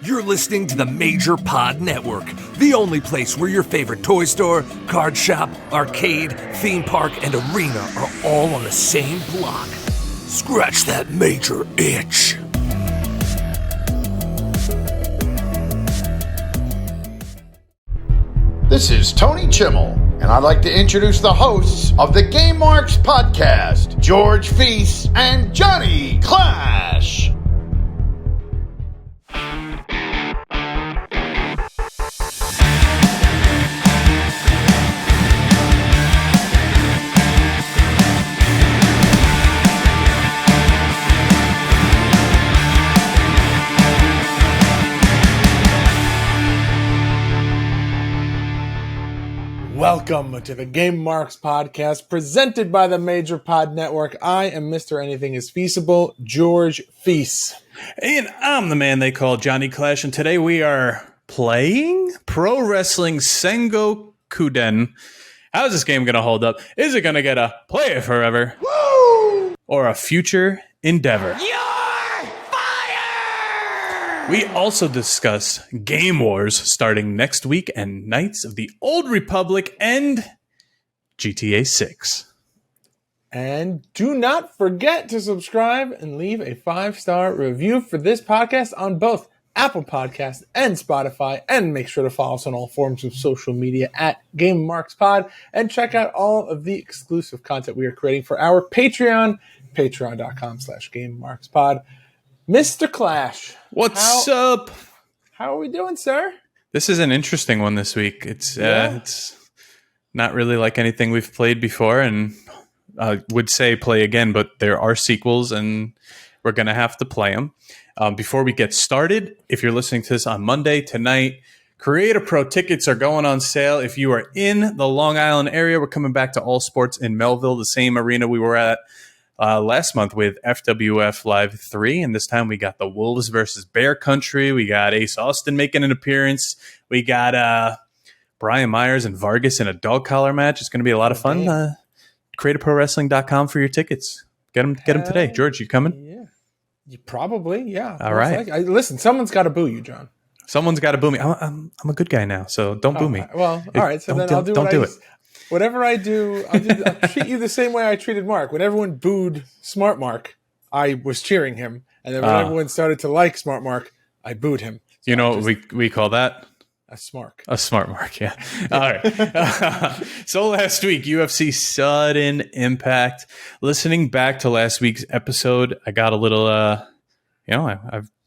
You're listening to the Major Pod Network, the only place where your favorite toy store, card shop, arcade, theme park, and arena are all on the same block. Scratch that major itch. This is Tony Chimmel, and I'd like to introduce the hosts of the Game Marks podcast, George Feis and Johnny Clash. Welcome to the Game Marks podcast presented by the Major Pod Network. I am Mr. Anything is Feasible, George Feis. And I'm the man they call Johnny Clash, and today we are playing Pro Wrestling Sengokuden. How's this game going to hold up? Is it going to get a play it forever? Woo! Or a future endeavor? We also discuss Game Wars starting next week and Knights of the Old Republic and GTA 6. And do not forget to subscribe and leave a 5-star review for this podcast on both Apple Podcasts and Spotify. And make sure to follow us on all forms of social media at Game Marks Pod. And check out all of the exclusive content we are creating for our Patreon, patreon.com/GameMarksPod. Mr. Clash. What's up? How are we doing, sir? This is an interesting one this week. It's not really like anything we've played before, and I would say play again, but there are sequels, and we're going to have to play them. Before we get started, if you're listening to this on Monday, tonight, Creator Pro tickets are going on sale. If you are in the Long Island area, we're coming back to All Sports in Melville, the same arena we were at last month with FWF Live 3, and this time we got the Wolves versus Bear Country. We got Ace Austin making an appearance. We got Brian Myers and Vargas in a dog collar match. It's going to be a lot of fun. CreatorProWrestling.com for your tickets. Get them today. George, you coming? Yeah, probably. Yeah. All right. Listen, someone's got to boo you, John. Someone's got to boo me. I'm a good guy now, so don't boo me. Well, all right. So then I'll do it. Whatever I do, I'll treat you the same way I treated Mark. When everyone booed Smart Mark, I was cheering him. And then when everyone started to like Smart Mark, I booed him. So you know what we call that? A smark. A smart mark, yeah. All right. So last week, UFC Sudden Impact. Listening back to last week's episode, I got a little, I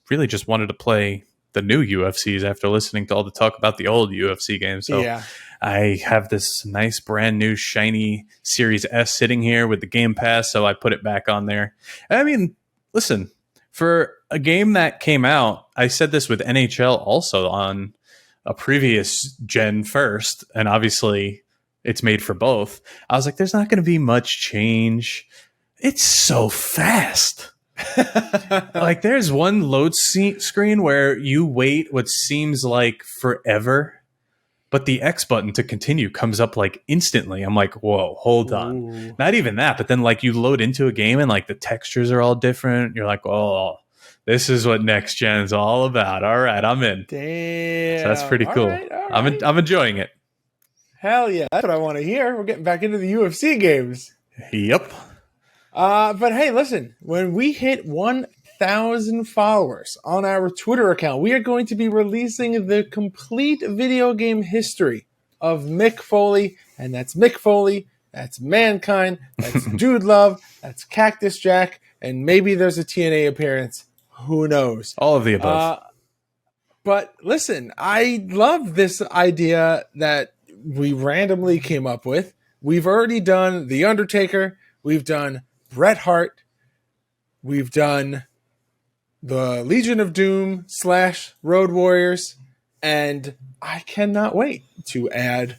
really just wanted to play the new UFCs after listening to all the talk about the old UFC games. So yeah. I have this nice brand new shiny Series S sitting here with the Game Pass, so I put it back on there. I mean, listen, for a game that came out, I said this with NHL also on a previous gen first, and obviously it's made for both. I was like, there's not going to be much change. It's so fast. Like there's one load screen where you wait what seems like forever, but the X button to continue comes up like instantly. I'm like, whoa, hold on. Ooh. Not even that, but then like you load into a game and like the textures are all different. You're like, oh, this is what next gen's all about. All right, I'm in. Damn. So that's pretty cool. All right. I'm enjoying it. Hell yeah, that's what I want to hear. We're getting back into the UFC games. Yep. But hey, listen, when we hit 1,000 followers on our Twitter account, we are going to be releasing the complete video game history of Mick Foley. And that's Mick Foley, that's Mankind, that's Dude Love, that's Cactus Jack, and maybe there's a TNA appearance. Who knows? All of the above. But listen, I love this idea that we randomly came up with. We've already done The Undertaker. We've done Bret Hart. We've done the Legion of Doom / Road Warriors. And I cannot wait to add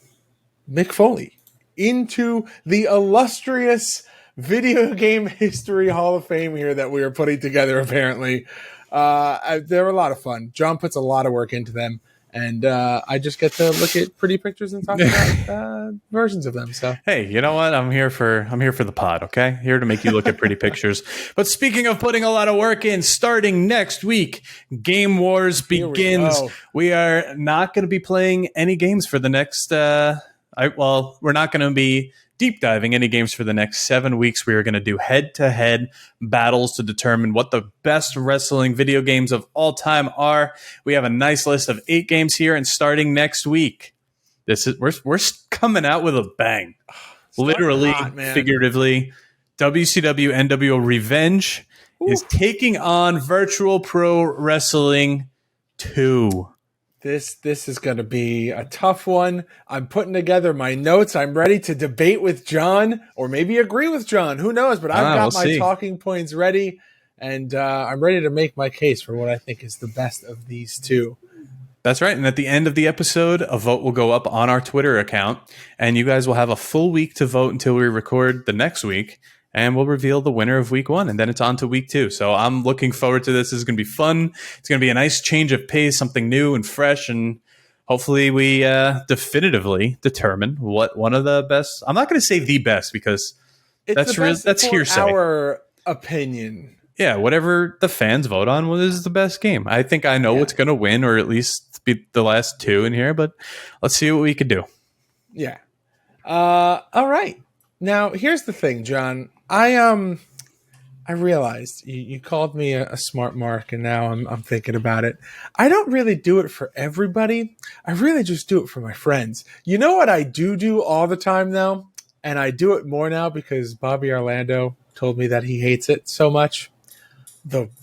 Mick Foley into the illustrious video game history Hall of Fame here that we are putting together, apparently. They're a lot of fun. John puts a lot of work into them. and I just get to look at pretty pictures and talk about versions of them. So hey, you know what? I'm here for the pod, okay? Here to make you look at pretty pictures. But speaking of putting a lot of work in, starting next week, Game Wars begins. We are not going to be playing any games for the next we're not going to be deep diving any games for the next 7 weeks. We are going to do head-to-head battles to determine what the best wrestling video games of all time are. We have a nice list of 8 games here, and starting next week, we're coming out with a bang. Literally, figuratively. WCW NWO Revenge is taking on Virtual Pro Wrestling 2. This is going to be a tough one. I'm putting together my notes. I'm ready to debate with John, or maybe agree with John. Who knows? But I've got my talking points ready, and I'm ready to make my case for what I think is the best of these two. That's right. And at the end of the episode, a vote will go up on our Twitter account, and you guys will have a full week to vote until we record the next week. And we'll reveal the winner of week 1, and then it's on to week 2. So I'm looking forward to this. This is going to be fun. It's going to be a nice change of pace, something new and fresh, and hopefully we definitively determine what one of the best. I'm not going to say the best because that's hearsay. Our opinion. Yeah, whatever the fans vote on is the best game. I think I know what's going to win, or at least be the last 2 in here. But let's see what we can do. Yeah. All right. Now here's the thing, John. I realized you called me a smart mark, and now I'm thinking about it. I don't really do it for everybody. I really just do it for my friends. You know what I do all the time now? And I do it more now because Bobby Orlando told me that he hates it so much.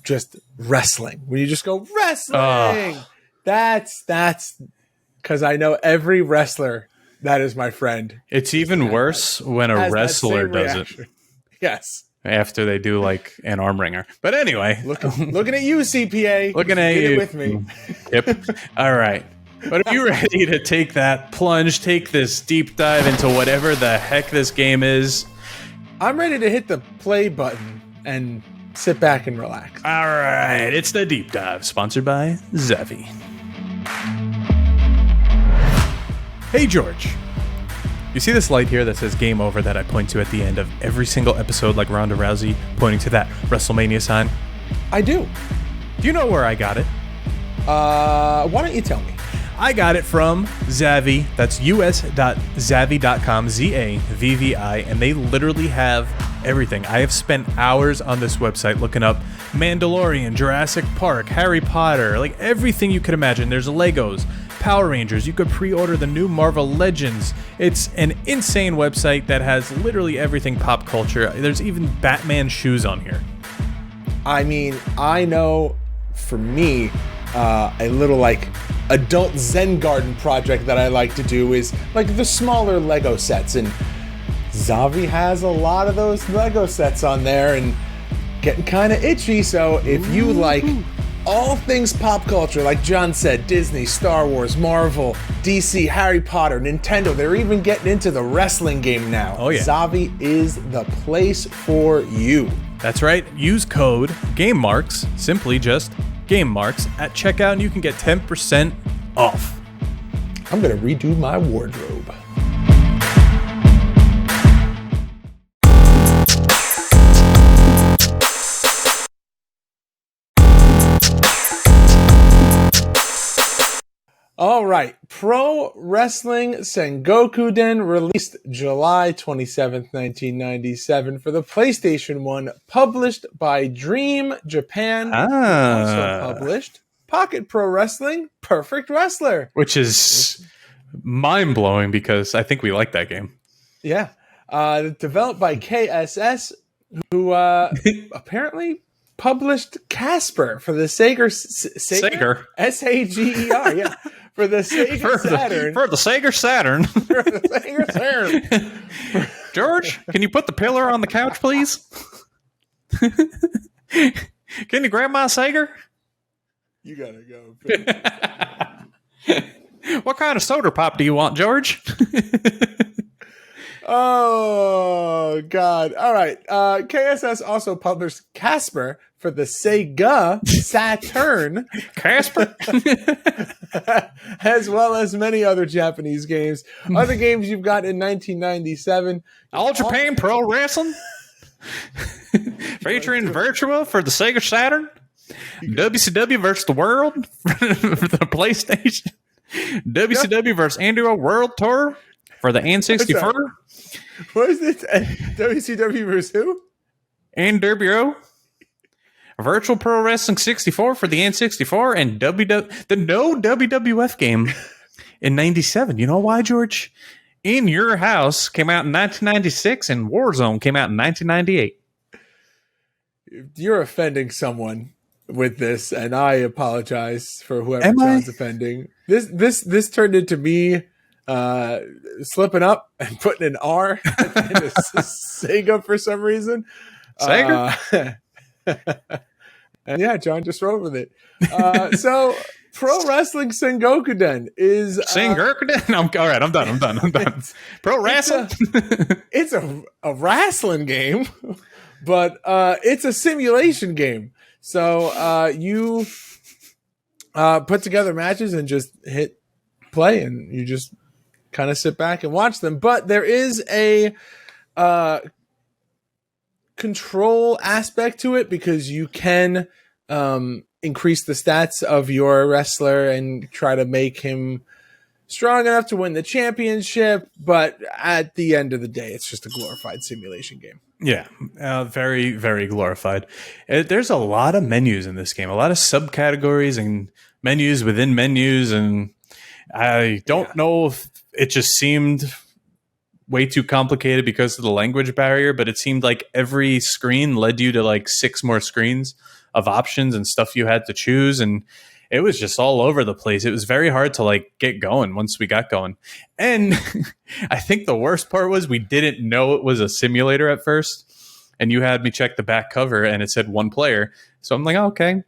Just wrestling. When you just go, wrestling! That's because I know every wrestler that is my friend. It's even worse when a wrestler does it. Yes. After they do like an arm wringer. But anyway. Looking at you, CPA. Looking at you. With me. Yep. All right. But are you ready to take that plunge, take this deep dive into whatever the heck this game is? I'm ready to hit the play button and sit back and relax. All right. It's the deep dive, sponsored by Zavi. Hey, George. You see this light here that says game over that I point to at the end of every single episode, like Ronda Rousey pointing to that WrestleMania sign? I do. Do you know where I got it? Why don't you tell me? I got it from Zavi. That's us.zavi.com, Z-A-V-V-I, and they literally have everything. I have spent hours on this website looking up Mandalorian, Jurassic Park, Harry Potter, like everything you could imagine. There's Legos, Power Rangers. You could pre-order the new Marvel Legends. It's an insane website that has literally everything pop culture. There's even Batman shoes on here. I mean, I know for me, a little like adult Zen garden project that I like to do is like the smaller Lego sets, and Zavi has a lot of those Lego sets on there and getting kind of itchy. So if you like all things pop culture, like John said, Disney, Star Wars, Marvel, DC, Harry Potter, Nintendo, they're even getting into the wrestling game now. Oh, yeah. Zavi is the place for you. That's right. Use code GameMarks, simply just GameMarks, at checkout, and you can get 10% off. I'm going to redo my wardrobe. All right, Pro Wrestling Sengokuden released July 27th, 1997 for the PlayStation 1, published by Dream Japan. Also published Pocket Pro Wrestling Perfect Wrestler. Which is mind-blowing because I think we like that game. Yeah. Developed by KSS, who apparently published Casper for the Sega. S-A-G-E-R, yeah. For the Sega Saturn. For the Sega Saturn. For the Sega Saturn. George, can you put the pillar on the couch, please? Can you grab my Sega? You gotta go. What kind of soda pop do you want, George? Oh, God. All right. KSS also published Casper for the Sega Saturn. Casper? as well as many other Japanese games. Other games you've got in 1997. All Japan Pro Wrestling. Featuring Virtua for the Sega Saturn. WCW versus the World for the PlayStation. WCW versus Andrew World Tour for the N64. What is it? WCW versus who? NWO. Virtual Pro Wrestling 64 for the N64 and the no WWF game in 97. You know why, George? In Your House came out in 1996 and Warzone came out in 1998. You're offending someone with this, and I apologize for whoever John's offending. This turned into me slipping up and putting an R in a Sega for some reason. Sega? And yeah, John just rolled with it. So Pro Wrestling Sengokuden is Sengokuden? All right, I'm done. Pro Wrestling? It's a wrestling game, but it's a simulation game. So you put together matches and just hit play, and you just kind of sit back and watch them. But there is a control aspect to it, because you can increase the stats of your wrestler and try to make him strong enough to win the championship. But at the end of the day, it's just a glorified simulation game. Yeah, very, very glorified. There's a lot of menus in this game, a lot of subcategories and menus within menus, and I don't know if it just seemed way too complicated because of the language barrier, but it seemed like every screen led you to like 6 more screens of options and stuff you had to choose, and it was just all over the place. It was very hard to like get going once we got going. And I think the worst part was we didn't know it was a simulator at first, and you had me check the back cover and it said 1 player. So I'm like, oh, okay,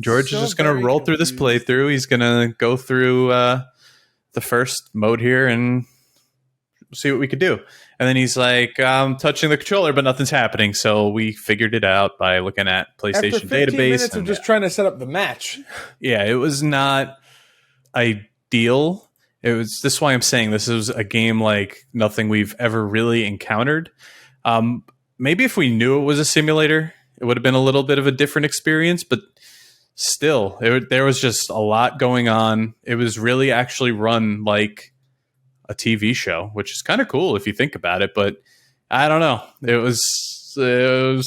George is just going to roll through this playthrough. He's going to go through the first mode here and see what we could do. And then he's like, I'm touching the controller, but nothing's happening. So we figured it out by looking at PlayStation After 15 database. minutes of just trying to set up the match. Yeah, it was not ideal. This is why I'm saying this is a game like nothing we've ever really encountered. Maybe if we knew it was a simulator, it would have been a little bit of a different experience, but still, there was just a lot going on. It was really actually run like a TV show, which is kind of cool if you think about it, but I don't know. It was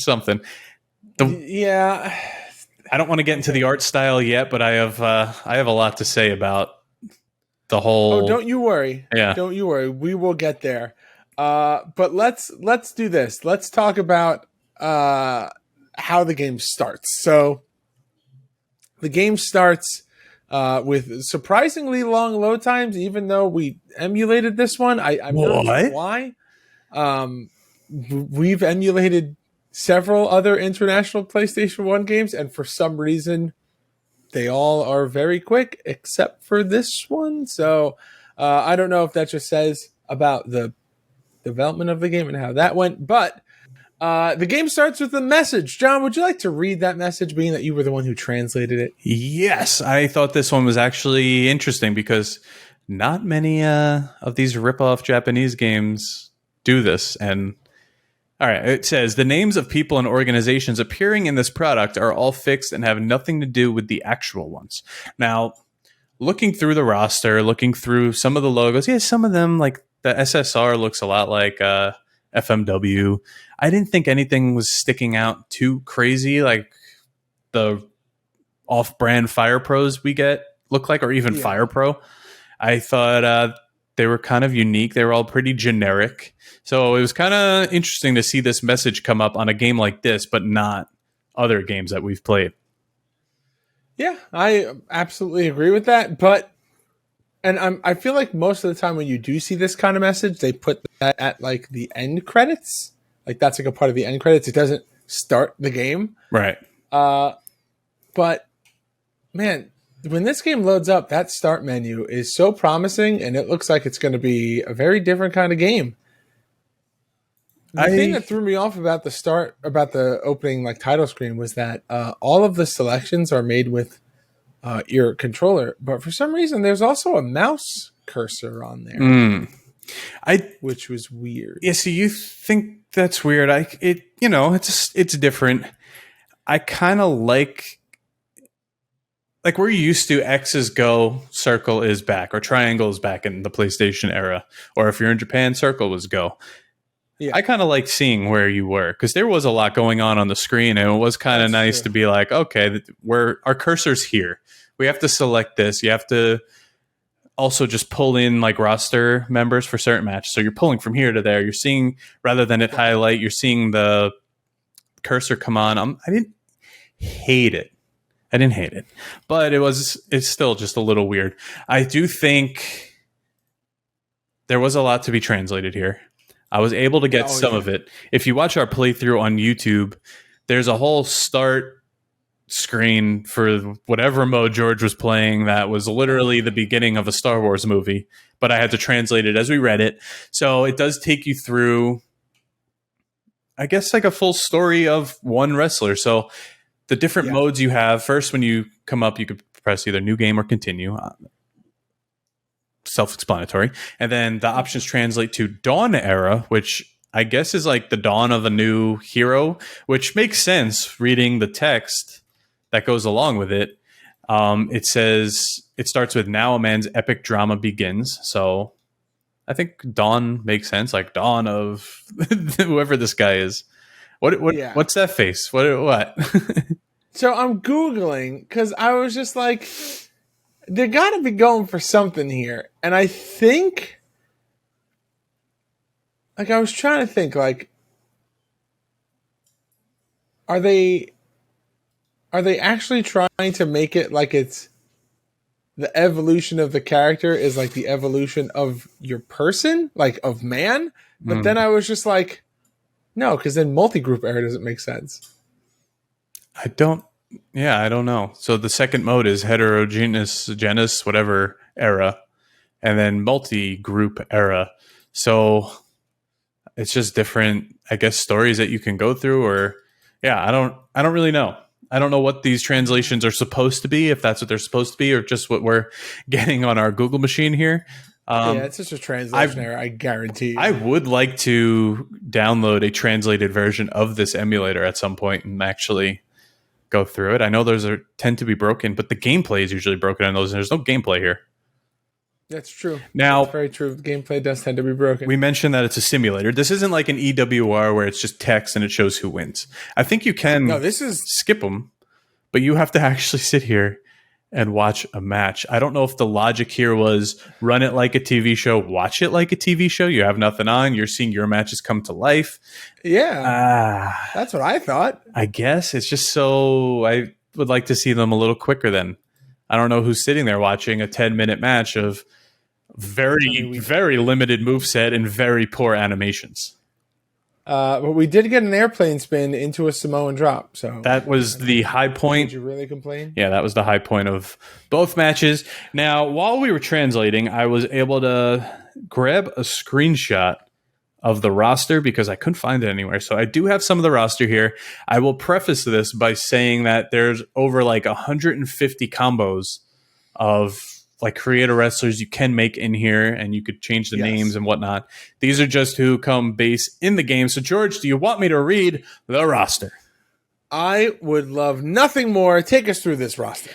something. Yeah. I don't want to get into the art style yet, but I have a lot to say about the whole. Oh, don't you worry. Yeah. Don't you worry. We will get there. But let's do this. Let's talk about how the game starts. So the game starts with surprisingly long load times, even though we emulated this one. I'm not sure why. We've emulated several other international PlayStation 1 games, and for some reason, they all are very quick, except for this one. So I don't know if that just says about the development of the game and how that went, but the game starts with a message. John, would you like to read that message, being that you were the one who translated it? Yes, I thought this one was actually interesting because not many of these rip-off Japanese games do this. And all right, it says, the names of people and organizations appearing in this product are all fixed and have nothing to do with the actual ones. Now, looking through the roster, looking through some of the logos, yeah, some of them, like the SSR looks a lot like FMW. I didn't think anything was sticking out too crazy like the off-brand Fire Pros we look like, or even Fire Pro. I thought they were kind of unique. They were all pretty generic. So it was kind of interesting to see this message come up on a game like this, but not other games that we've played. Yeah, I absolutely agree with that. I feel like most of the time when you do see this kind of message, they put that at like the end credits. Like that's like a part of the end credits. It doesn't start the game. Right. But man, when this game loads up, that start menu is so promising, and it looks like it's going to be a very different kind of game. The thing that threw me off about the opening like title screen was that all of the selections are made with your controller, but for some reason there's also a mouse cursor on there, which was weird. Yeah, so you think that's weird? It's different. I kind of like we're used to X is go, circle is back, or triangle is back in the PlayStation era, or if you're in Japan, circle was go. Yeah. I kind of like seeing where you were because there was a lot going on the screen, and it was kind of nice to be like, okay, our cursor's here. We have to select this. You have to also just pull in like roster members for certain matches. So you're pulling from here to there. You're seeing, rather than it highlight, you're seeing the cursor come on. I didn't hate it. But it's still just a little weird. I do think there was a lot to be translated here. I was able to get some of it. If you watch our playthrough on YouTube, there's a whole start screen for whatever mode George was playing that was literally the beginning of a Star Wars movie, but I had to translate it as we read it. So it does take you through, I guess, like a full story of one wrestler. So the different modes you have, first when you come up, you could press either new game or continue. Self-explanatory. And then the options translate to Dawn Era, which I guess is like the dawn of a new hero, which makes sense reading the text that goes along with it. It says it starts with now a man's epic drama begins. So I think dawn makes sense, like dawn of whoever this guy is. What's that face? What? So I'm Googling because I was just like, they got to be going for something here. And I think, like, I was trying to think, like, are they actually trying to make it like it's the evolution of the character is like the evolution of your person, like of man? But then I was just like, no, because then multi-group era doesn't make sense. I don't know. So the second mode is heterogeneous, whatever era, and then multi-group era. So it's just different, I guess, stories that you can go through, or I don't really know. I don't know what these translations are supposed to be, if that's what they're supposed to be, or just what we're getting on our Google machine here. It's just a translation error, I guarantee you. I would like to download a translated version of this emulator at some point and actually go through it. I know those tend to be broken, but the gameplay is usually broken on those, and there's no gameplay here. That's true. Now, that's very true. The gameplay does tend to be broken. We mentioned that it's a simulator. This isn't like an EWR where it's just text and it shows who wins. I think you can skip them, but you have to actually sit here and watch a match. I don't know if the logic here was run it like a TV show, watch it like a TV show. You have nothing on. You're seeing your matches come to life. Yeah. That's what I thought. I guess it's just so I would like to see them a little quicker then. I don't know who's sitting there watching a 10-minute match of very limited moveset and very poor animations. But we did get an airplane spin into a Samoan drop. So that was the high point. Did you really complain? Yeah, that was the high point of both matches. Now, while we were translating, I was able to grab a screenshot of the roster because I couldn't find it anywhere. So I do have some of the roster here. I will preface this by saying that there's over like 150 combos of like creator wrestlers you can make in here, and you could change the names and whatnot. These are just who come base in the game. So George, do you want me to read the roster? I would love nothing more. Take us through this roster.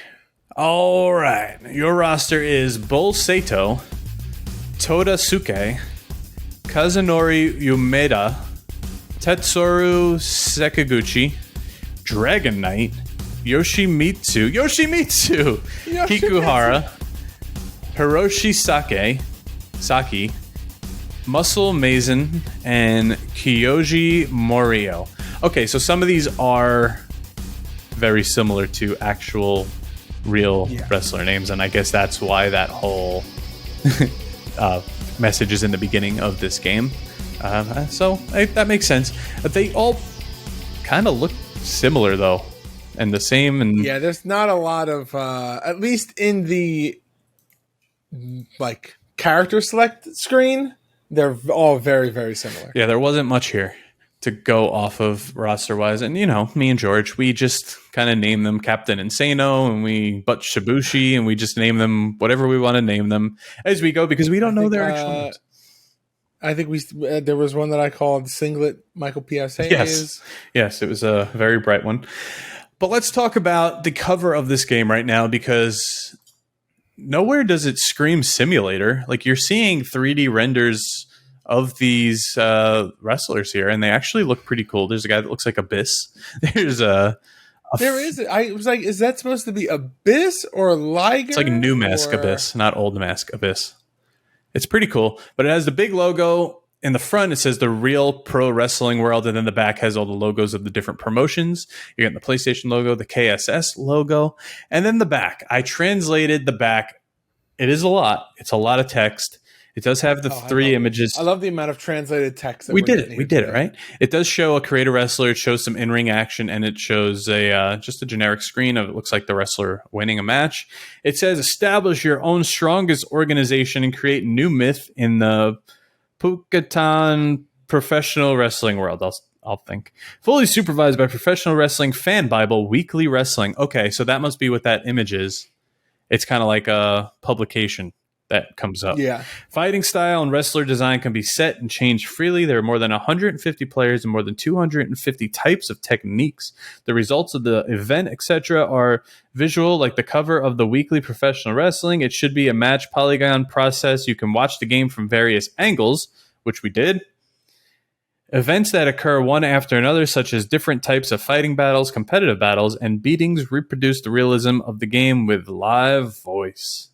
All right. Your roster is Bull Sato, Toda Suke, Kazunori Umeda, Tetsuru Sekiguchi, Dragon Knight, Yoshimitsu, Kikuhara, Hiroshi Saki, Muscle Mason, and Kyoji Morio. Okay, so some of these are very similar to actual real wrestler names, and I guess that's why that whole message is in the beginning of this game. That makes sense. But they all kind of look similar, though, and the same. And there's not a lot of, at least in the like character select screen, they're all very, very similar. Yeah, there wasn't much here. to go off of roster wise. And, me and George, we just kind of name them Captain Insano and we Butt Shibushi and we just name them whatever we want to name them as we go because we don't know their actual names. I think there was one that I called Singlet Michael P.S. Hayes. Yes, it was a very bright one. But let's talk about the cover of this game right now because nowhere does it scream simulator. Like you're seeing 3D renders of these wrestlers here, and they actually look pretty cool. There's a guy that looks like Abyss. There is. I was like, is that supposed to be Abyss or Liger? It's like New Mask Abyss, not Old Mask Abyss. It's pretty cool, but it has the big logo in the front. It says the Real Pro Wrestling World, and then the back has all the logos of the different promotions. You're getting the PlayStation logo, the KSS logo, and then the back. I translated the back. It is a lot. It's a lot of text. It does have the three images. I love the amount of translated text. We did it, right? It does show a creator wrestler. It shows some in-ring action, and it shows just a generic screen of it looks like the wrestler winning a match. It says, establish your own strongest organization and create new myth in the Pukatan professional wrestling world. I'll think. Fully supervised by Professional Wrestling Fan Bible, Weekly Wrestling. Okay, so that must be what that image is. It's kind of like a publication that comes up. Yeah. Fighting style and wrestler design can be set and changed freely. There are more than 150 players and more than 250 types of techniques. The results of the event, etc., are visual, like the cover of the Weekly Professional Wrestling. It should be a match polygon process. You can watch the game from various angles, which we did. Events that occur one after another, such as different types of fighting battles, competitive battles, and beatings, reproduce the realism of the game with live voice.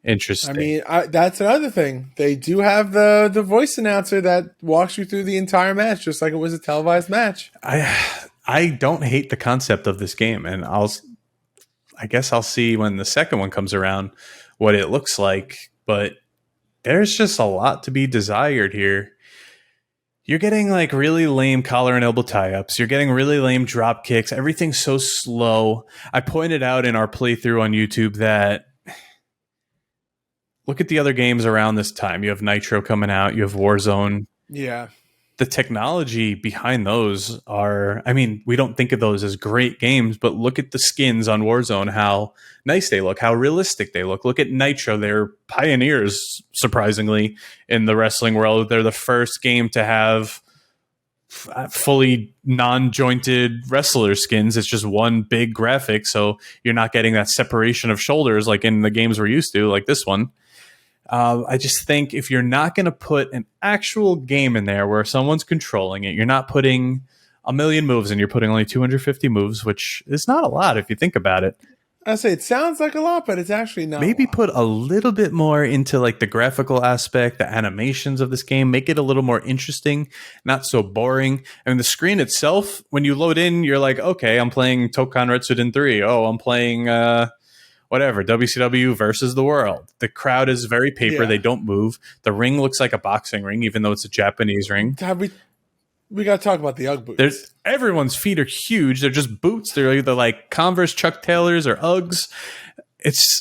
Interesting. I mean, that's another thing. They do have the voice announcer that walks you through the entire match, just like it was a televised match. I don't hate the concept of this game, and I guess I'll see when the second one comes around what it looks like. But there's just a lot to be desired here. You're getting like really lame collar and elbow tie-ups. You're getting really lame drop kicks. Everything's so slow. I pointed out in our playthrough on YouTube that look at the other games around this time. You have Nitro coming out. You have Warzone. Yeah. The technology behind those we don't think of those as great games, but look at the skins on Warzone, how nice they look, how realistic they look. Look at Nitro. They're pioneers, surprisingly, in the wrestling world. They're the first game to have fully non-jointed wrestler skins. It's just one big graphic, so you're not getting that separation of shoulders like in the games we're used to, like this one. I just think if you're not going to put an actual game in there where someone's controlling it, you're not putting a million moves and you're putting only 250 moves, which is not a lot if you think about it. I say it sounds like a lot, but it's actually not. Maybe put a little bit more into like the graphical aspect, the animations of this game, make it a little more interesting, not so boring. I mean, the screen itself, when you load in, you're like, okay, I'm playing Tokan Retsuden 3. Oh, I'm playing whatever, WCW versus the world. The crowd is very paper. Yeah. They don't move. The ring looks like a boxing ring, even though it's a Japanese ring. We got to talk about the Ugg boots. Everyone's feet are huge. They're just boots. They're either like Converse, Chuck Taylors, or Uggs.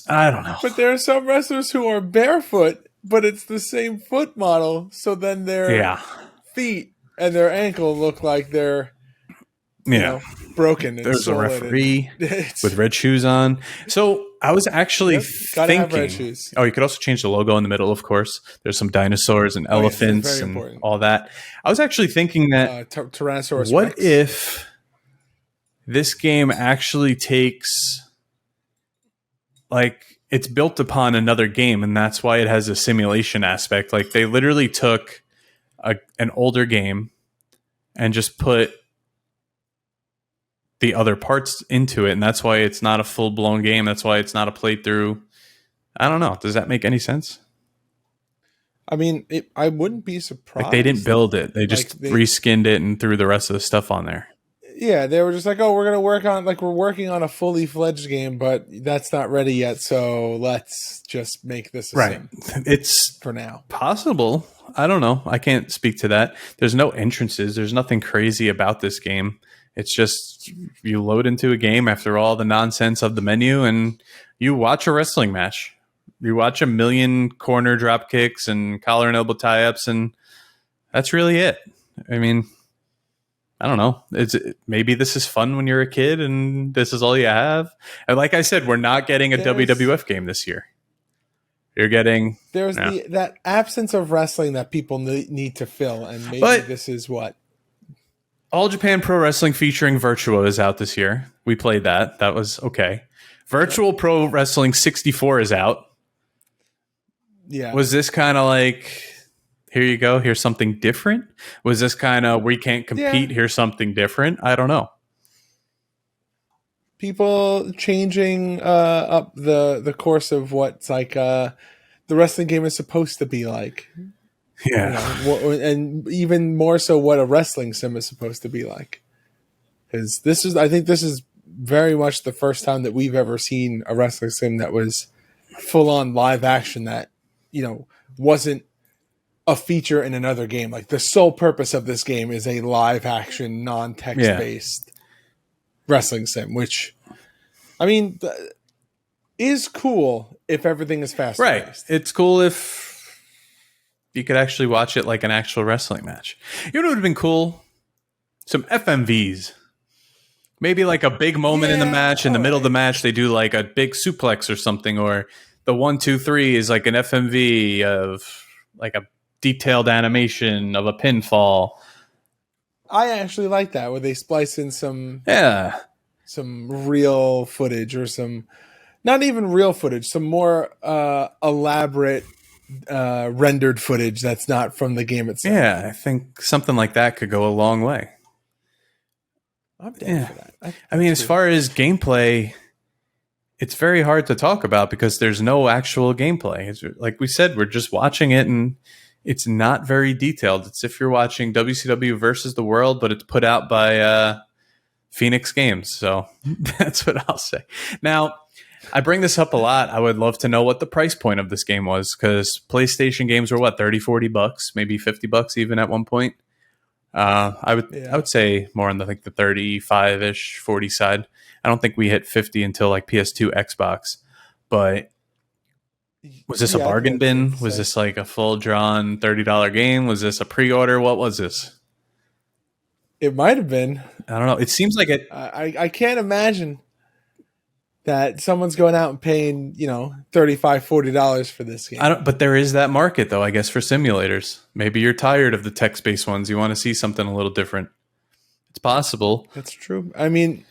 I don't know. But there are some wrestlers who are barefoot, but it's the same foot model. So then their feet and their ankle look like they're broken. And there's a referee with red shoes on. So I was actually thinking, have red shoes. Oh, you could also change the logo in the middle, of course. There's some dinosaurs and elephants and important. All that. I was actually thinking that Tyrannosaurus what Rex. if this game actually takes, like, it's built upon another game, and that's why it has a simulation aspect. Like, they literally took an older game and just put the other parts into it, and that's why it's not a full-blown game. That's why it's not a playthrough. I don't know. Does that make any sense? I mean, I wouldn't be surprised. Like, they didn't build it. They just reskinned it and threw the rest of the stuff on there. Yeah, they were just like, oh, we're working on a fully fledged game, but that's not ready yet, so let's just make this a sim. It's for now. Possible. I don't know. I can't speak to that. There's no entrances. There's nothing crazy about this game. It's just you load into a game after all the nonsense of the menu and you watch a wrestling match. You watch a million corner drop kicks and collar and elbow tie-ups, and that's really it. I mean, I don't know. Maybe this is fun when you're a kid and this is all you have. And like I said, we're not getting a WWF game this year. You're getting that absence of wrestling that people need to fill, and maybe this is what All Japan Pro Wrestling featuring Virtua is out this year. We played that. That was okay. Virtual Pro Wrestling 64 is out. Yeah. Was this kind of like, here you go, here's something different? Was this kind of, we can't compete, here's something different? I don't know. People changing up the course of what's like the wrestling game is supposed to be like. Yeah. And even more so what a wrestling sim is supposed to be like. Because I think this is very much the first time that we've ever seen a wrestling sim that was full on live action that, wasn't a feature in another game. Like the sole purpose of this game is a live action, non-text based wrestling sim, which is cool if everything is fast. Right. It's cool if you could actually watch it like an actual wrestling match. You know what would have been cool? Some FMVs. Maybe like a big moment in the match. In the middle of the match, they do like a big suplex or something, or the 1, 2, 3 is like an FMV of like a detailed animation of a pinfall. I actually like that where they splice in some real footage or some not even real footage, some more elaborate rendered footage that's not from the game itself. Yeah, I think something like that could go a long way. I'm down for that. I mean, as far as gameplay, it's very hard to talk about because there's no actual gameplay. It's, like we said, we're just watching it and it's not very detailed. It's if you're watching WCW versus the World, but it's put out by Phoenix Games. So that's what I'll say. Now, I bring this up a lot. I would love to know what the price point of this game was because PlayStation games were what, $30-$40, maybe $50 even at one point. I would say more on the 35-ish, 40 side. I don't think we hit 50 until like PS2, Xbox. But was this a bargain bin? Was this like a full drawn $30 game? Was this a pre-order? What was this? It might have been. I don't know. It seems like it. I can't imagine that someone's going out and paying, $35-$40 for this game. But there is that market, though, I guess, for simulators. Maybe you're tired of the text-based ones. You want to see something a little different. It's possible. That's true. I mean,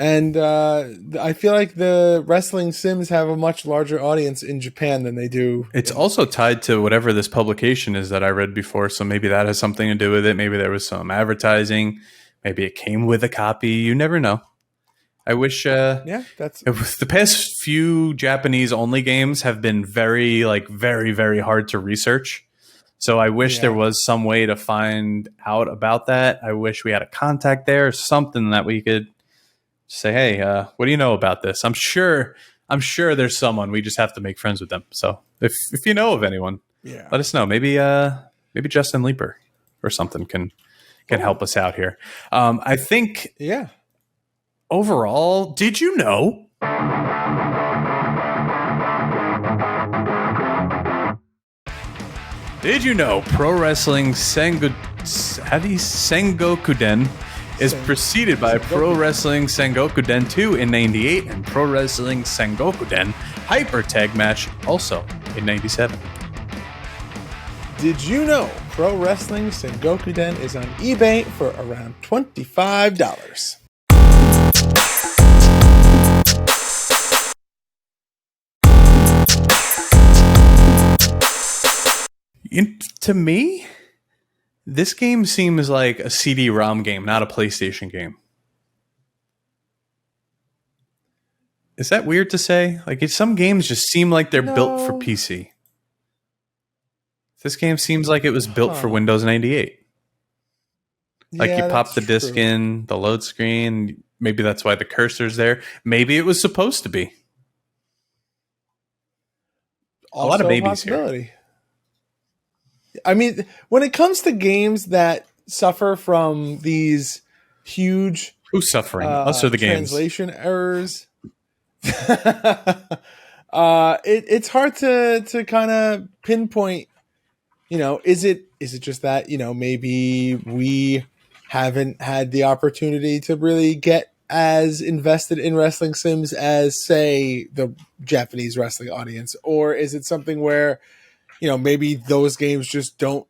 and I feel like the wrestling sims have a much larger audience in Japan than they do. It's also tied to whatever this publication is that I read before, so maybe that has something to do with it. Maybe there was some advertising. Maybe it came with a copy. You never know. I wish the past few Japanese only games have been very, very hard to research. So I wish there was some way to find out about that. I wish we had a contact there, something that we could say, hey, what do you know about this? I'm sure there's someone. We just have to make friends with them. So if you know of anyone, let us know. Maybe Justin Leeper or something can help us out here. I think overall, did you know? Did you know Pro Wrestling Sengokuden is preceded by Pro Wrestling Sengokuden 2 in 98 and Pro Wrestling Sengokuden Hyper Tag Match also in 97? Did you know Pro Wrestling Sengokuden is on eBay for around $25? To me, this game seems like a CD-ROM game, not a PlayStation game. Is that weird to say? Like, some games just seem like they're built for PC. This game seems like it was built for Windows 98. Like, you pop the disc in, the load screen. Maybe that's why the cursor's there. Maybe it was supposed to be. Also a lot of babies here. I mean, when it comes to games that suffer from these huge... Who's suffering? Us or the games? Translation errors. It's hard to kind of pinpoint, is it just that, maybe we haven't had the opportunity to really get as invested in wrestling sims as, say, the Japanese wrestling audience? Or is it something where, maybe those games just don't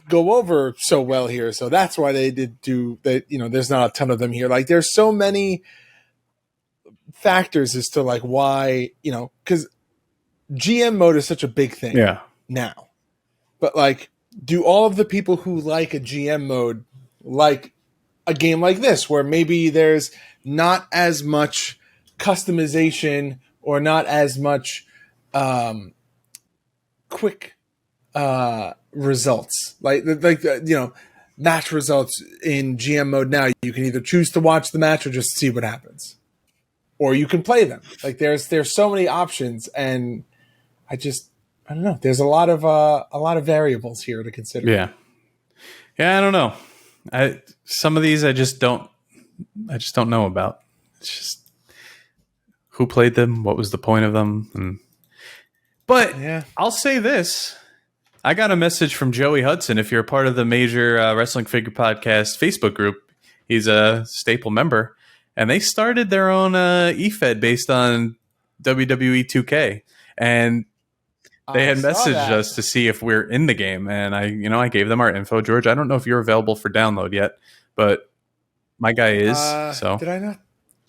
go over so well here, so that's why they did do that? There's not a ton of them here. Like, there's so many factors as to like why, because GM mode is such a big thing now. But like, do all of the people who like a GM mode like a game like this, where maybe there's not as much customization or not as much quick results, like match results in GM mode? Now you can either choose to watch the match or just see what happens, or you can play them. Like, there's so many options, and I don't know. There's a lot of variables here to consider. Yeah, I don't know. Some of these I just don't know about. It's just, who played them? What was the point of them? But I'll say this. I got a message from Joey Hudson. If you're a part of the Major Wrestling Figure Podcast Facebook group, he's a staple member. And they started their own eFed based on WWE 2K. And they had messaged us to see if we're in the game. And I gave them our info. George, I don't know if you're available for download yet, but my guy is. So did I not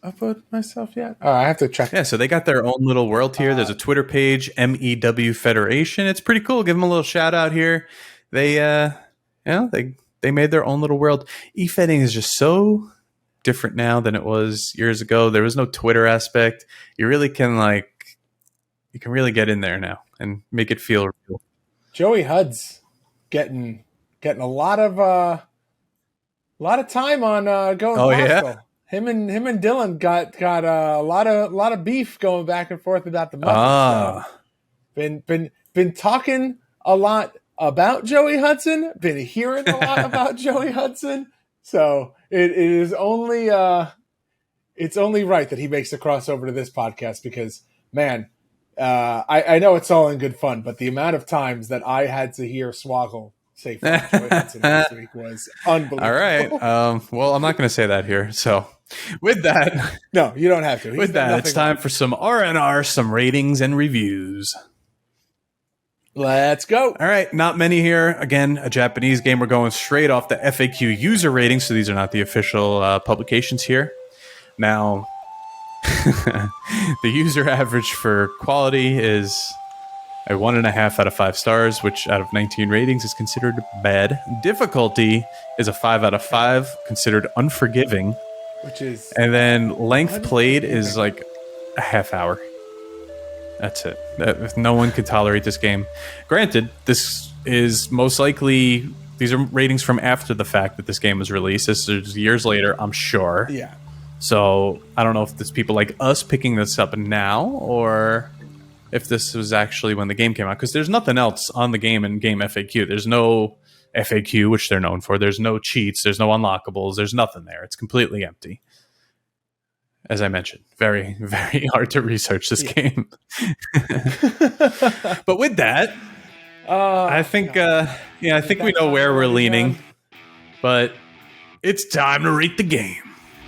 upload myself yet? Oh, I have to check. Yeah, so they got their own little world here. There's a Twitter page, MEW Federation. It's pretty cool. Give them a little shout out here. They they made their own little world. E-Fedding is just so different now than it was years ago. There was no Twitter aspect. You really can really get in there now and make it feel real. Joey Hud's getting a lot of time on going. Oh, Postal. yeah? Him and Dylan got a lot of beef going back and forth about the Muppets. Been talking a lot about Joey Hudson. Been hearing a lot about Joey Hudson. So it is only it's only right that he makes a crossover to this podcast, because, man, I know it's all in good fun, but the amount of times that I had to hear Swoggle say fuck Joey Hudson last week was unbelievable. All right. Well, I'm not going to say that here. So with that, no, you don't have to. With that, it's time for some R&R, some ratings and reviews. Let's go. All right. Not many here. Again, a Japanese game. We're going straight off the FAQ user ratings. So these are not the official publications here. Now, the user average for quality is a 1.5 out of 5 stars, which out of 19 ratings is considered bad. Difficulty is a 5 out of 5, considered unforgiving. And then length played is like a half hour. That's it. No one could tolerate this game. Granted, this is most likely, these are ratings from after the fact that this game was released. This is years later, I'm sure. Yeah. So I don't know if it's people like us picking this up now, or if this was actually when the game came out. Because there's nothing else on the game in game FAQ. There's no FAQ, which they're known for. There's no cheats. There's no unlockables. There's nothing there. It's completely empty. As I mentioned, very, very hard to research this game. But with that, I think we know where we're leaning. But it's time to rate the game.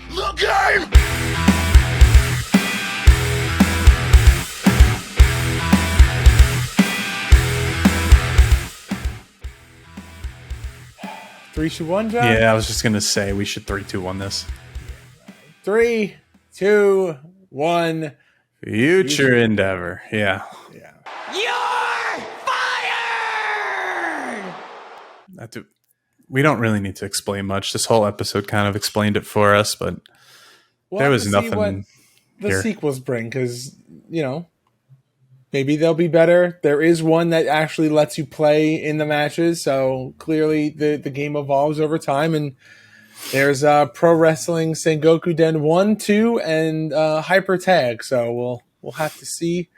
The game! Three, 2, 1, John? Yeah, I was just going to say we should 3, 2, 1 this. 3, 2, 1. Future endeavor. Yeah. You're fired! We don't really need to explain much. This whole episode kind of explained it for us, but there was nothing what the here. sequels bring, because, maybe they'll be better. There is one that actually lets you play in the matches, so clearly the game evolves over time, and there's Pro Wrestling Sengokuden 1, 2, and Hyper Tag, so we'll have to see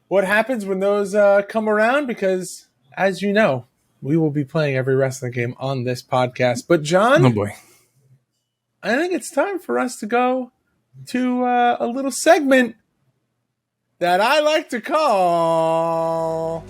what happens when those come around, because, as you know, we will be playing every wrestling game on this podcast. But, John, Oh boy. I think it's time for us to go to a little segment that I like to call...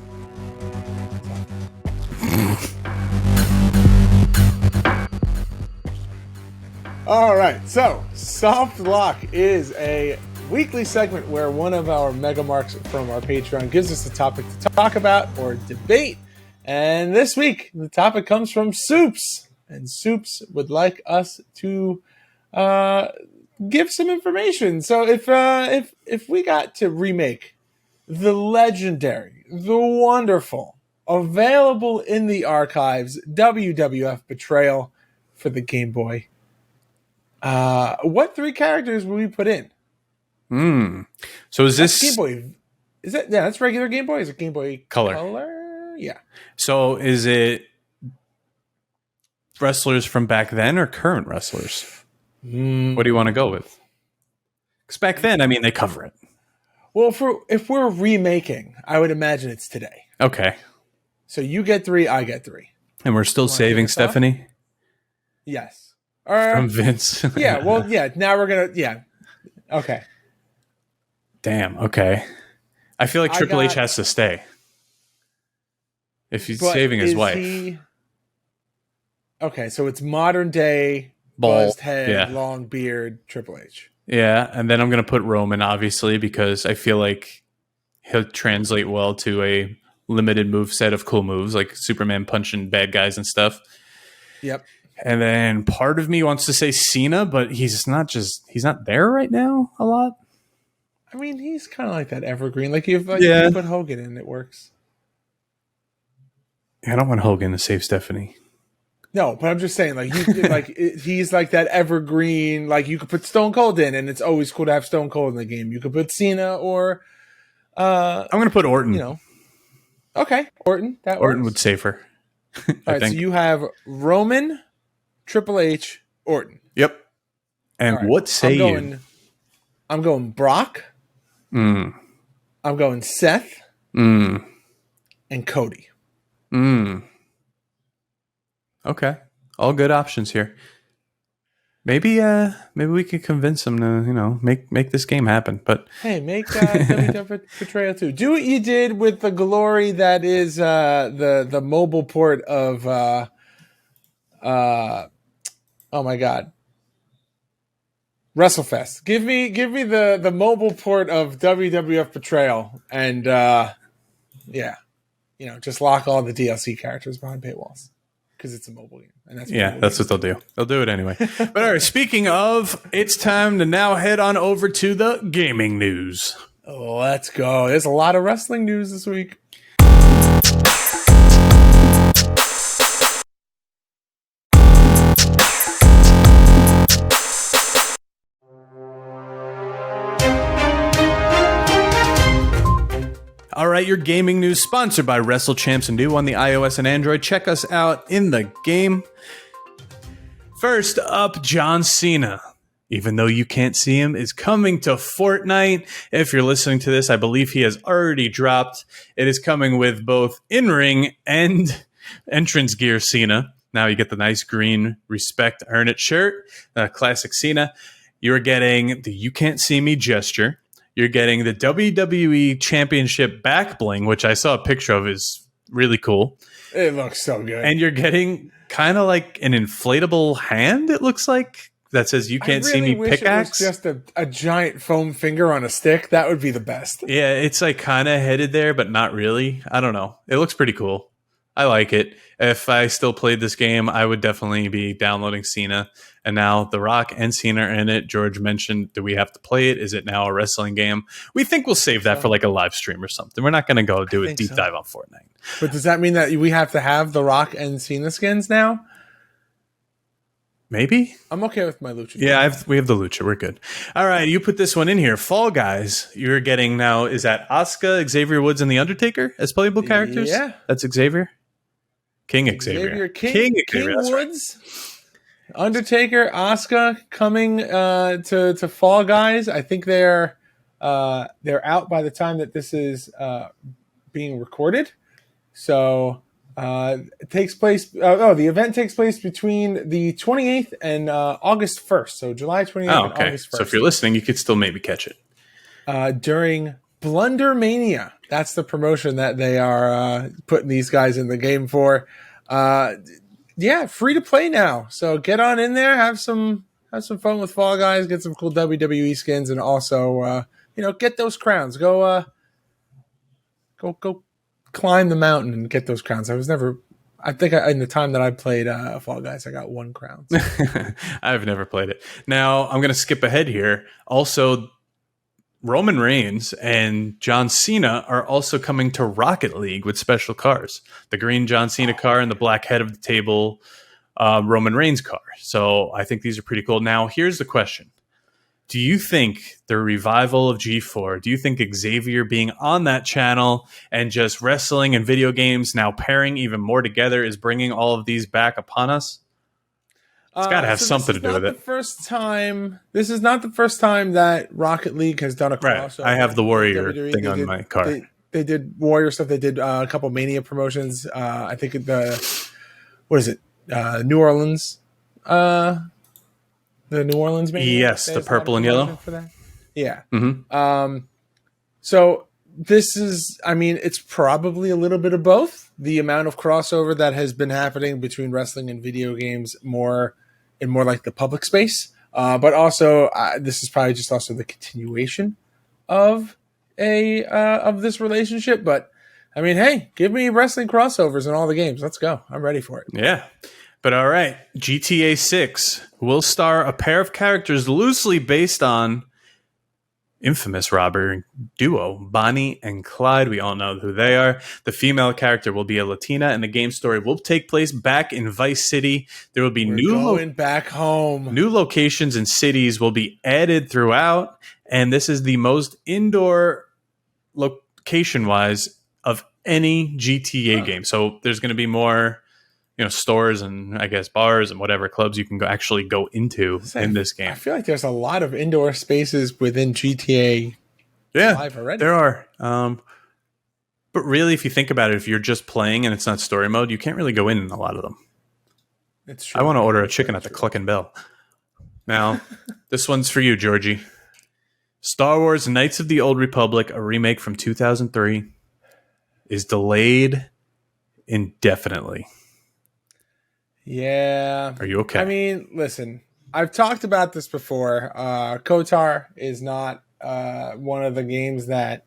All right, so Soft Lock is a weekly segment where one of our mega marks from our Patreon gives us a topic to talk about or debate. And this week, the topic comes from Soups. And Soups would like us to give some information. So if we got to remake the legendary, the wonderful, available in the archives WWF Betrayal for the Game Boy, what 3 characters would we put in? So is That's this Game Boy? Is it? Yeah, that's regular Game Boy. Is it Game Boy Color? Yeah. So is it wrestlers from back then or current wrestlers? What do you want to go with? Because back then, I mean, they cover it. Well, if we're remaking, I would imagine it's today. Okay. So you get 3, I get 3. And we're still saving Stephanie? Yes. From Vince? Yeah, well, yeah, now we're going to, yeah. Okay. Damn, okay. I feel like Triple H has to stay. If he's saving his wife. Okay, so it's modern day, Bald buzzed head, yeah. long beard, Triple H. Yeah, and then I'm going to put Roman, obviously, because I feel like he'll translate well to a limited move set of cool moves, like Superman punching bad guys and stuff. Yep. And then part of me wants to say Cena, but he's not there right now a lot. I mean, he's kind of like that evergreen. Like, you put Hogan in, it works. I don't want Hogan to save Stephanie. No, but I'm just saying, like, he's like that evergreen. Like, you could put Stone Cold in, and it's always cool to have Stone Cold in the game. You could put Cena or I'm going to put Orton. You know, okay, Orton. Orton would save her. All right, so you have Roman, Triple H, Orton. Yep. And right. What say you? I'm going Brock. I'm going Seth. And Cody. Okay. All good options here. Maybe we could convince them to, make this game happen. But hey, make WWF Betrayal 2. Do what you did with the glory that is the mobile port of oh my god, WrestleFest. Give me the mobile port of WWF Betrayal, and just lock all the DLC characters behind paywalls. Because it's a mobile game. And that's what they'll do. They'll do it anyway. But all right, speaking of, it's time to now head on over to the gaming news. Oh, let's go. There's a lot of wrestling news this week. All right, your gaming news sponsored by WrestleChamps and New on the iOS and Android. Check us out in the game. First up, John Cena, even though you can't see him, is coming to Fortnite. If you're listening to this, I believe he has already dropped. It is coming with both in-ring and entrance gear Cena. Now you get the nice green Respect Earn It shirt, classic Cena. You're getting the You Can't See Me gesture. You're getting the WWE Championship back bling, which I saw a picture of, is really cool. It looks so good. And you're getting kind of like an inflatable hand, it looks like, that says You Can't See Me pickaxe. It was just a giant foam finger on a stick. That would be the best. Yeah, it's like kind of headed there, but not really. I don't know. It looks pretty cool. I like it. If I still played this game, I would definitely be downloading Cena. And now The Rock and Cena are in it. George mentioned, do we have to play it? Is it now a wrestling game? We think we'll save that for like a live stream or something. We're not going to go do a deep dive on Fortnite. But does that mean that we have to have The Rock and Cena skins now? Maybe. I'm okay with my Lucha. Yeah, we have the Lucha. We're good. All right, you put this one in here. Fall Guys. You're getting now, is that Asuka, Xavier Woods, and The Undertaker as playable characters? Yeah. That's Xavier? King Xavier. King Woods. Right. Undertaker, Asuka coming to Fall Guys. I think they're out by the time that this is being recorded. So it takes place. The event takes place between the 28th and August 1st. So July 28th and August 1st. So if you're listening, you could still maybe catch it during Blunder Mania. That's the promotion that they are putting these guys in the game for. Free to play now. So get on in there, have some have some fun with Fall Guys, get some cool WWE skins, and also, get those crowns. Go climb the mountain and get those crowns. I think in the time that I played Fall Guys, I got 1 crown. So. I've never played it. Now, I'm going to skip ahead here. Also, Roman Reigns and John Cena are also coming to Rocket League with special cars. The green John Cena car and the black head of the table Roman Reigns car. So I think these are pretty cool. Now, here's the question. Do you think the revival of G4, do you think Xavier being on that channel and just wrestling and video games now pairing even more together is bringing all of these back upon us? It's got to have something to do with it. This is not the first time that Rocket League has done a crossover. Right. I have the Warrior thing on my car. They did Warrior stuff. They did a couple Mania promotions. I think New Orleans. The New Orleans Mania? Yes, the purple and yellow. For that. Yeah. Mm-hmm. So this is, it's probably a little bit of both. The amount of crossover that has been happening between wrestling and video games more like the public space. But also, this is probably just also the continuation of this relationship. But hey, give me wrestling crossovers in all the games. Let's go. I'm ready for it. Yeah. But all right, GTA 6 will star a pair of characters loosely based on infamous robber duo Bonnie and Clyde. We all know who they are. The female character will be a Latina, and the game story will take place back in Vice City. There will be back home. New locations and cities will be added throughout, and this is the most indoor location-wise of any GTA game. So there's going to be more stores and I guess bars and whatever clubs you can actually go into in this game. I feel like there's a lot of indoor spaces within GTA 5 already. There are. But really, if you think about it, if you're just playing and it's not story mode, you can't really go in a lot of them. It's true. I want to order a chicken at the Cluck and Bell. Now, this one's for you, Georgie. Star Wars Knights of the Old Republic, a remake from 2003, is delayed indefinitely. Yeah. Are you okay? Listen, I've talked about this before. KOTOR is not one of the games that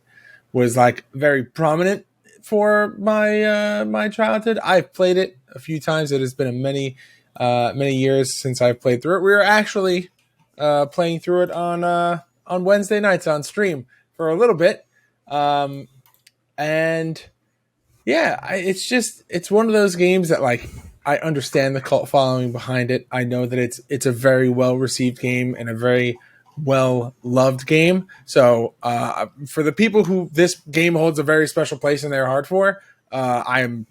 was very prominent for my childhood. I've played it a few times. It has been many years since I've played through it. We were actually playing through it on Wednesday nights on stream for a little bit. And yeah, it's one of those games that I understand the cult following behind it. I know that it's a very well-received game and a very well-loved game. So for the people who this game holds a very special place in their heart for, I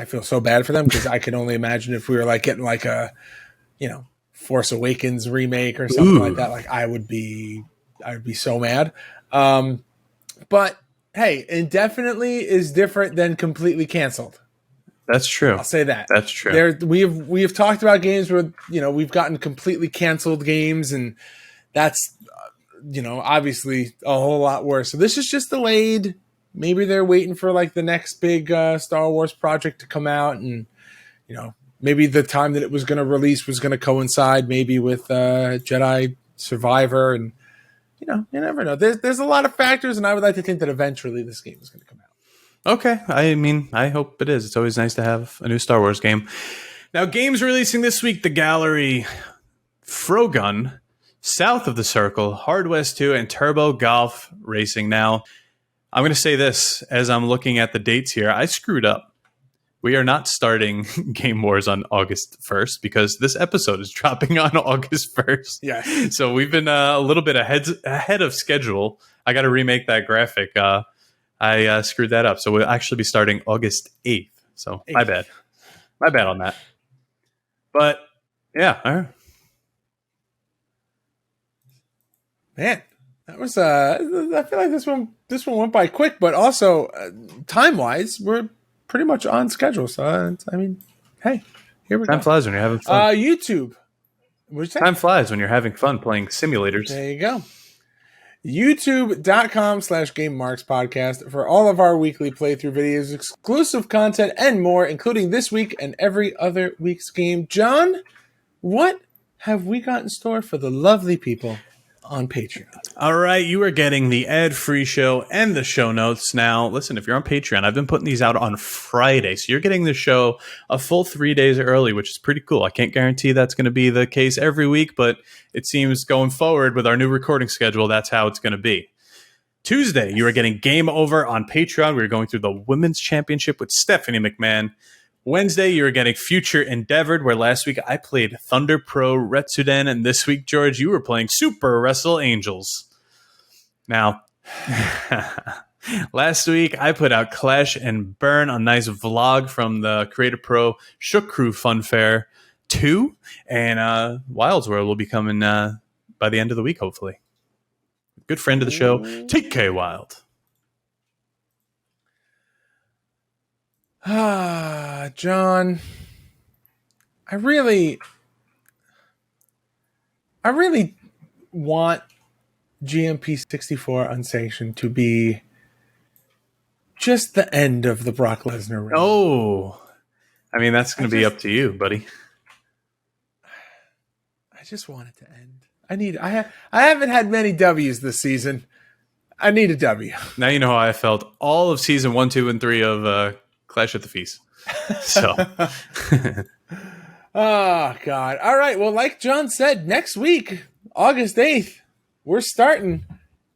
feel so bad for them because I can only imagine if we were getting a Force Awakens remake or something like that. I would be so mad. But hey, indefinitely is different than completely canceled. That's true. I'll say that. That's true. We have talked about games where we've gotten completely canceled games, and that's obviously a whole lot worse. So this is just delayed. Maybe they're waiting for the next big Star Wars project to come out, and maybe the time that it was going to release was going to coincide maybe with Jedi Survivor, and you never know. There's a lot of factors, and I would like to think that eventually this game is going to come out. Okay. I hope it is. It's always nice to have a new Star Wars game. Now, games releasing this week, The Gallery, Frogun, South of the Circle, Hard West 2, and Turbo Golf Racing. Now, I'm going to say this as I'm looking at the dates here. I screwed up. We are not starting Game Wars on August 1st because this episode is dropping on August 1st. Yeah. So we've been a little bit ahead of schedule. I got to remake that graphic. I screwed that up. So we'll actually be starting August 8th. So my bad. My bad on that. But yeah. All right. Man, that was I feel like this one went by quick, but also time-wise, we're pretty much on schedule. So hey, here we go. Time flies when you're having fun. YouTube. What'd you say? Time flies when you're having fun playing simulators. There you go. YouTube.com/GameMarks podcast for all of our weekly playthrough videos, exclusive content, and more, including this week and every other week's game. John, what have we got in store for the lovely people on Patreon? All right, you are getting the ad-free show and the show notes. Now, listen, if you're on Patreon, I've been putting these out on Friday, so you're getting the show a full 3 days early, which is pretty cool. I can't guarantee that's going to be the case every week, but it seems going forward with our new recording schedule, that's how it's going to be. Tuesday, you are getting Game Over on Patreon. We're going through the Women's Championship with Stephanie McMahon. Wednesday, you are getting Future Endeavored, where last week I played Thunder Pro Retsuden, and this week, George, you were playing Super Wrestle Angels. Now, last week I put out Clash and Burn, a nice vlog from the Creative Pro Shook Crew Fun Fair 2, and Wilds World will be coming by the end of the week, hopefully. Good friend of the show, TK Wild. John, I really want GMP 64 Unsanctioned to be just the end of the Brock Lesnar reign. Oh, I mean, that's going to be up to you, buddy. I just want it to end. I haven't had many W's this season. I need a W. Now you know how I felt all of season 1, 2, and 3 of Clash at the Feast. So, oh God! All right. Well, like John said, next week, August 8th, we're starting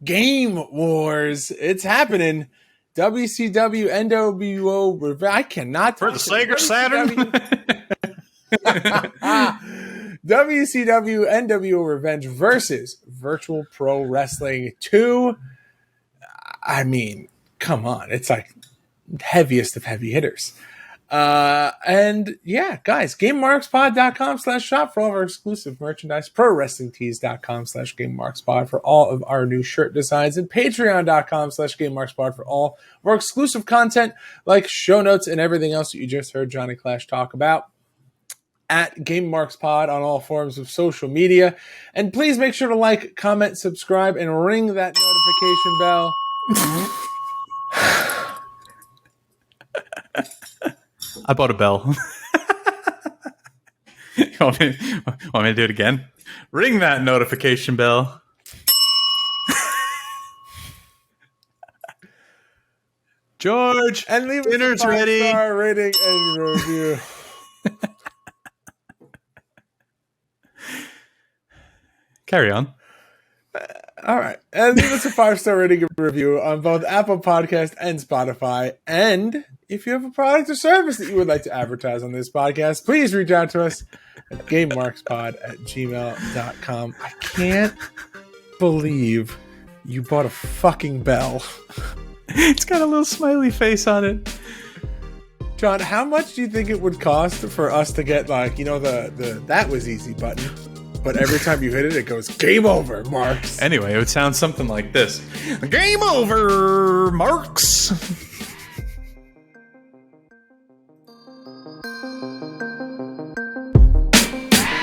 Game Wars. It's happening. WCW NWO Revenge. I cannot for the Sega Saturn. WCW NWO Revenge versus Virtual Pro Wrestling 2. I mean, come on. It's like heaviest of heavy hitters. And yeah, guys, GameMarksPod.com/shop for all of our exclusive merchandise, ProWrestlingTees.com/GameMarksPod for all of our new shirt designs, and Patreon.com/GameMarksPod for all of our exclusive content like show notes and everything else that you just heard Johnny Clash talk about. At GameMarksPod on all forms of social media. And please make sure to like, comment, subscribe, and ring that notification bell. I bought a bell. You want me to do it again? Ring that notification bell. George, and leave dinner's us a 5-star ready. rating and review. Carry on. All right. And leave us a 5-star rating and review on both Apple Podcast and Spotify. And if you have a product or service that you would like to advertise on this podcast, please reach out to us at GameMarksPod@gmail.com. I can't believe you bought a fucking bell. It's got a little smiley face on it. John, how much do you think it would cost for us to get, like, you know, the that was easy button? But every time you hit it, it goes, game over, Marks. Anyway, it would sound something like this. Game over, Marks.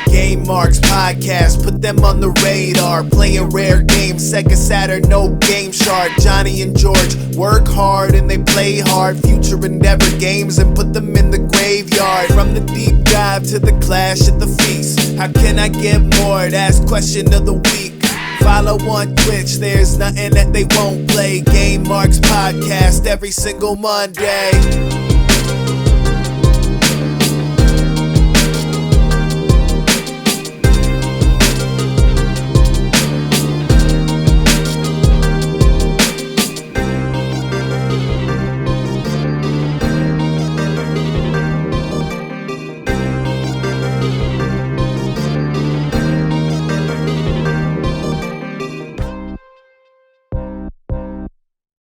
Game Marks Podcast, put them on the radar. Playing rare games, Sega Saturn, no Game Shark. Johnny and George work hard and they play hard. Future Endeavor games and put them in the graveyard. From the deep dive to the Clash at the Feast. How can I get more? That's question of the week. Follow on Twitch, there's nothing that they won't play. Game Marks Podcast every single Monday.